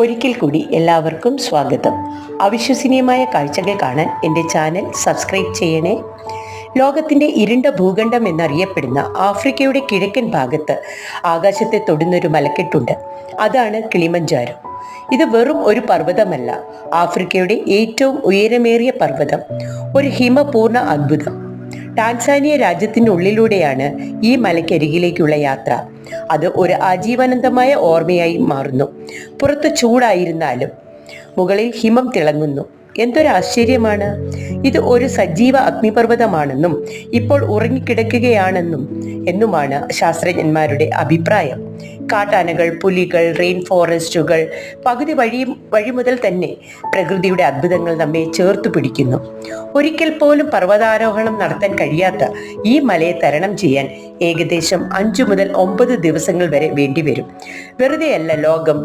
ഒരിക്കൽ കൂടി എല്ലാവർക്കും സ്വാഗതം. അവിശ്വസനീയമായ കാഴ്ചകൾ കാണാൻ എൻ്റെ ചാനൽ സബ്സ്ക്രൈബ് ചെയ്യണേ. ലോകത്തിൻ്റെ ഇരുണ്ട ഭൂഖണ്ഡം എന്നറിയപ്പെടുന്ന ആഫ്രിക്കയുടെ കിഴക്കൻ ഭാഗത്ത് ആകാശത്തെ തൊടുന്നൊരു മലക്കെട്ടുണ്ട്. അതാണ് കിളിമഞ്ചാരോ. ഇത് വെറും ഒരു പർവ്വതമല്ല, ആഫ്രിക്കയുടെ ഏറ്റവും ഉയരമേറിയ പർവ്വതം, ഒരു ഹിമപൂർണ്ണ അത്ഭുതം. ടാൻസാനിയ രാജ്യത്തിനുള്ളിലൂടെയാണ് ഈ മലയ്ക്കരികിലേക്കുള്ള യാത്ര. അത് ഒരു ആജീവനാന്തമായ ഓർമ്മയായി മാറുന്നു. പുറത്ത് ചൂടായിരുന്നാലും മുകളിൽ ഹിമം തിളങ്ങുന്നു. എന്തൊരു ആശ്ചര്യമാണ്! ഇത് ഒരു സജീവ അഗ്നിപർവ്വതമാണെന്നും ഇപ്പോൾ ഉറങ്ങിക്കിടക്കുകയാണെന്നുമാണ് ശാസ്ത്രജ്ഞന്മാരുടെ അഭിപ്രായം. കാട്ടാനകൾ, പുലികൾ, റെയിൻ ഫോറസ്റ്റുകൾ, പകുതി വഴി മുതൽ തന്നെ പ്രകൃതിയുടെ അത്ഭുതങ്ങൾ നമ്മെ ചേർത്തു പിടിക്കുന്നു. ഒരിക്കൽ പോലും പർവ്വതാരോഹണം നടത്താൻ കഴിയാത്ത ഈ മലയെ തരണം ചെയ്യാൻ ഏകദേശം 5 മുതൽ 9 ദിവസങ്ങൾ വരെ വേണ്ടിവരും. വെറുതെയല്ല ലോകം